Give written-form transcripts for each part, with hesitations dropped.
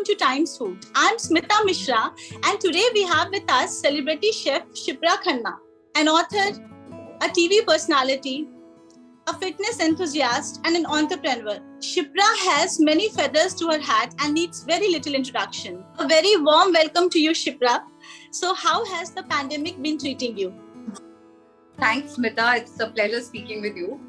to Times Food. I'm Smita Mishra, and today we have with us celebrity chef Shipra Khanna, an author, a TV personality, a fitness enthusiast, and an entrepreneur. Shipra has many feathers to her hat and needs very little introduction. A very warm welcome to you, Shipra. So, how has the pandemic been treating you? Thanks, Smita. It's a pleasure speaking with you.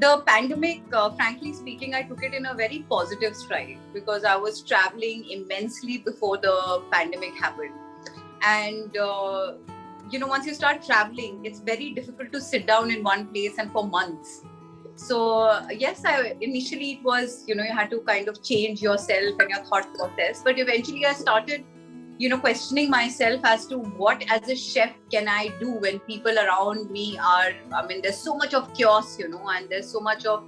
The pandemic, frankly speaking, I took it in a very positive stride because I was traveling immensely before the pandemic happened. And, once you start traveling, it's very difficult to sit down in one place and for months. So, yes, initially it was, you had to kind of change yourself and your thought process. But eventually I started questioning myself as to what as a chef can I do when people around me there's so much of chaos, and there's so much of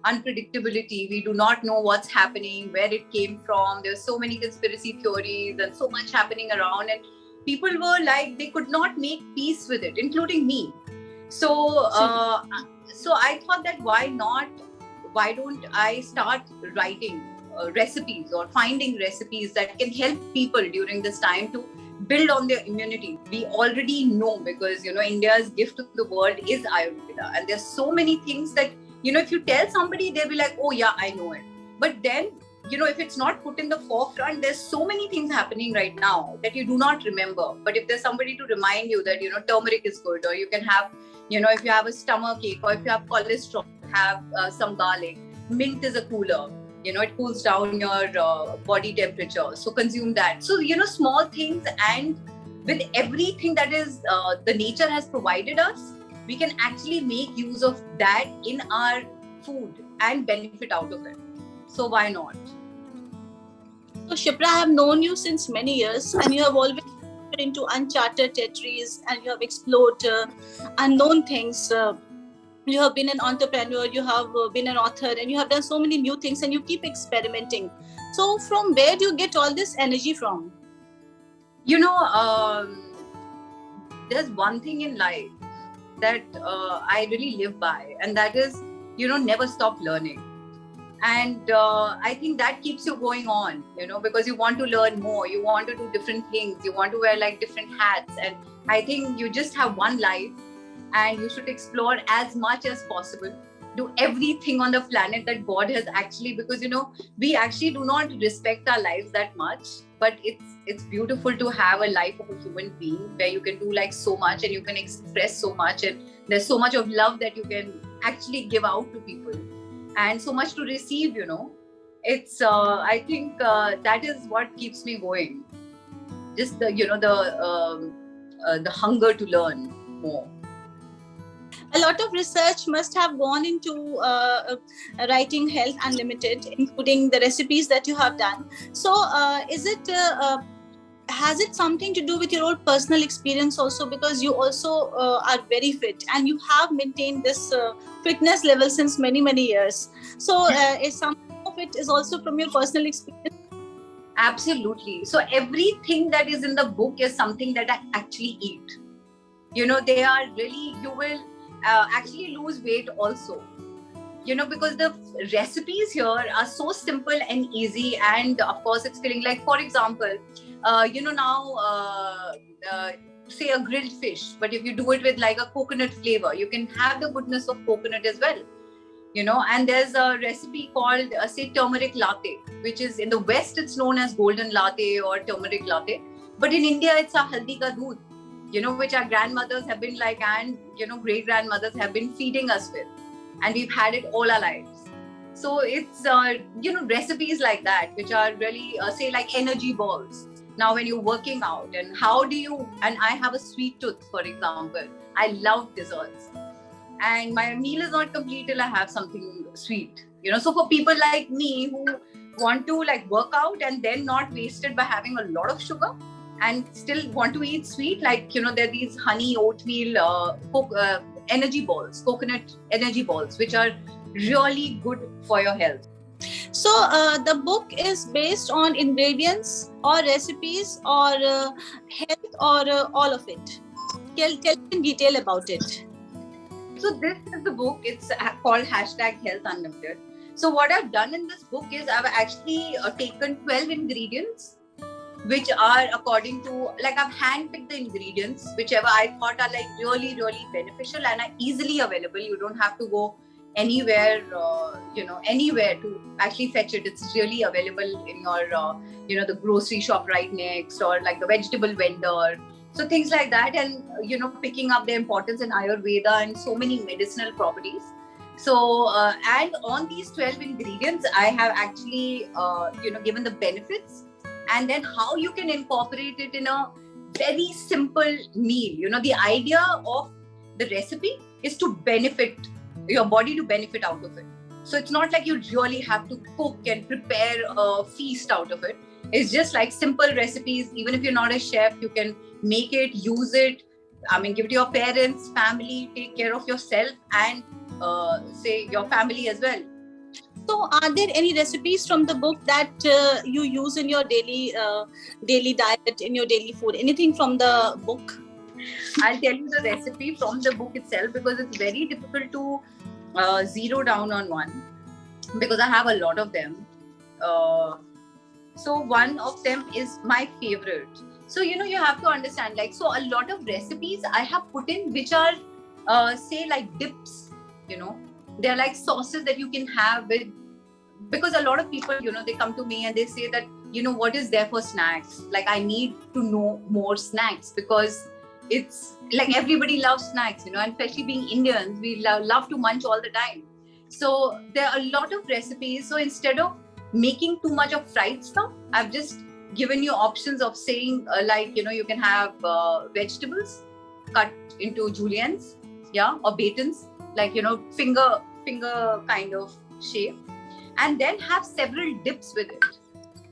unpredictability. We do not know what's happening, where it came from. There's so many conspiracy theories and so much happening around. And people were like, they could not make peace with it, including me. So I thought that why don't I start writing recipes or finding recipes that can help people during this time to build on their immunity. We already know because, India's gift to the world is Ayurveda. And there's so many things that, if you tell somebody, they'll be like, oh yeah, I know it. But then, if it's not put in the forefront, there's so many things happening right now that you do not remember. But if there's somebody to remind you that, turmeric is good, or you can have, if you have a stomach ache, or if you have cholesterol, have some garlic. Mint is a cooler. It cools down your body temperature. So consume that. So, small things, and with everything that is the nature has provided us, we can actually make use of that in our food and benefit out of it. So why not? So Shipra, I have known you since many years, and you have always been into uncharted territories, and you have explored unknown things. You have been an entrepreneur, you have been an author, and you have done so many new things, and you keep experimenting. So from where do you get all this energy from? There's one thing in life that I really live by, and that is, never stop learning. And I think that keeps you going on, because you want to learn more, you want to do different things, you want to wear like different hats. And I think you just have one life, and you should explore as much as possible. Do everything on the planet that God has actually, because we actually do not respect our lives that much, but it's beautiful to have a life of a human being where you can do like so much and you can express so much, and there's so much of love that you can actually give out to people, and so much to receive. It's I think that is what keeps me going. Just the the hunger to learn more. A lot of research must have gone into writing Health Unlimited, including the recipes that you have done. So has it something to do with your own personal experience also? Because you also are very fit, and you have maintained this fitness level since many, many years. So is some of it is also from your personal experience? Absolutely. So everything that is in the book is something that I actually eat. They are really, you will actually lose weight also, because the recipes here are so simple and easy. And of course it's feeling like, for example, say a grilled fish, but if you do it with like a coconut flavor, you can have the goodness of coconut as well. And there's a recipe called say turmeric latte, which is in the West it's known as golden latte or turmeric latte, but in India it's a haldi ka doodh, which our grandmothers have been like, and great grandmothers have been feeding us with, and we've had it all our lives. So it's recipes like that which are really say like energy balls. Now when you're working out, and and I have a sweet tooth, for example. I love desserts, and my meal is not complete till I have something sweet. So for people like me who want to like work out and then not waste it by having a lot of sugar, and still want to eat sweet, like there are these honey oatmeal energy balls, coconut energy balls, which are really good for your health. So the book is based on ingredients or recipes or health or all of it. Tell in detail about it. So this is the book. It's called #Health Unlimited. So what I've done in this book is I've actually taken 12 ingredients which are according to, like, I've handpicked the ingredients, whichever I thought are like really, really beneficial and are easily available. You don't have to go anywhere, anywhere to actually fetch it. It's really available in your, the grocery shop right next, or like the vegetable vendor. So things like that, and picking up the importance in Ayurveda and so many medicinal properties. So and on these 12 ingredients, I have actually given the benefits, and then how you can incorporate it in a very simple meal. The idea of the recipe is to benefit your body, to benefit out of it. So it's not like you really have to cook and prepare a feast out of it. It's just like simple recipes. Even if you're not a chef, you can make it, use it. I mean, give it to your parents, family, take care of yourself, and say your family as well. So, are there any recipes from the book that you use in your daily diet, in your daily food? Anything from the book? I'll tell you the recipe from the book itself, because it's very difficult to zero down on one, because I have a lot of them. So one of them is my favorite. So you have to understand, like, so a lot of recipes I have put in, which are say like dips. They're like sauces that you can have with, because a lot of people, they come to me and they say that, what is there for snacks? Like, I need to know more snacks, because it's like everybody loves snacks, and especially being Indians, we love to munch all the time. So there are a lot of recipes. So instead of making too much of fried stuff, I've just given you options of saying you can have vegetables cut into juliennes, or batons, like finger kind of shape, and then have several dips with it,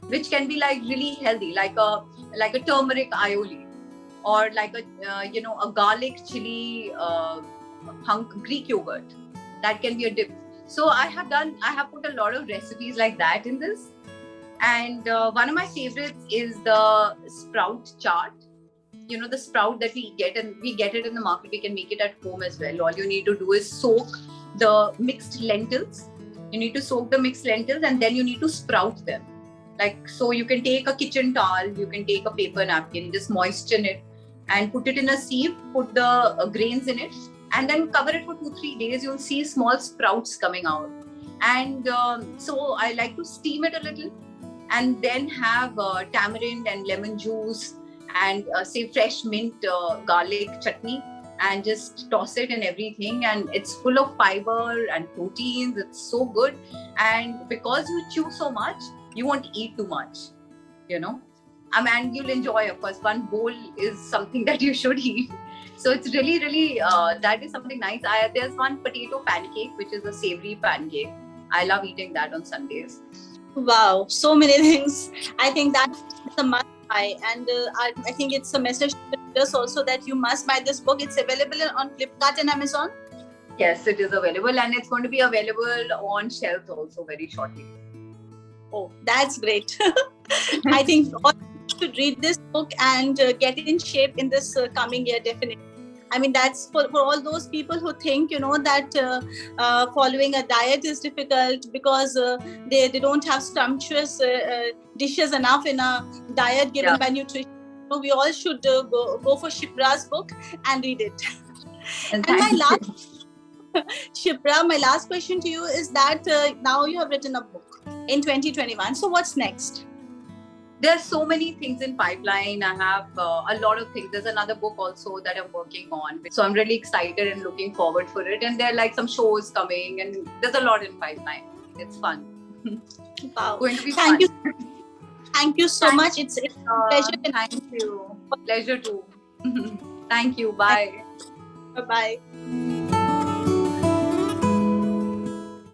which can be like really healthy, like a turmeric aioli, or like a garlic chili hunk Greek yogurt. That can be a dip. So I have put a lot of recipes like that in this. And one of my favorites is the sprout chart. The sprout that we get, and we get it in the market. We can make it at home as well. All you need to do is soak the mixed lentils. You need to soak the mixed lentils, and then you need to sprout them. Like, so you can take a kitchen towel, you can take a paper napkin, just moisten it and put it in a sieve, put the grains in it, and then cover it for 2-3 days. You'll see small sprouts coming out. And so I like to steam it a little, and then have tamarind and lemon juice, and say fresh mint garlic chutney, and just toss it in everything. And it's full of fiber and proteins. It's so good. And because you chew so much, you won't eat too much, and you'll enjoy. Of course, one bowl is something that you should eat. So it's really, really, that is something nice. There's one potato pancake, which is a savory pancake. I love eating that on Sundays. Wow, so many things. I think that's a must buy, and I think it's a message to readers also that you must buy this book. It's available on Flipkart and Amazon. Yes, it is available, and it's going to be available on shelves also very shortly. Oh, that's great. I think all should read this book and get in shape in this coming year, definitely. I mean, that's for all those people who think, that following a diet is difficult because they don't have scrumptious dishes enough in a diet given by nutrition. So we all should go for Shipra's book and read it. And Shipra, my last question to you is that now you have written a book in 2021. So what's next? There's so many things in pipeline. I have a lot of things. There's another book also that I'm working on. So I'm really excited and looking forward for it. And there are like some shows coming, and there's a lot in pipeline. It's fun. Wow. Going to be Thank fun. you. Thank you so much. It's a pleasure. Thank you. Pleasure too. Thank you. Bye. Bye-bye.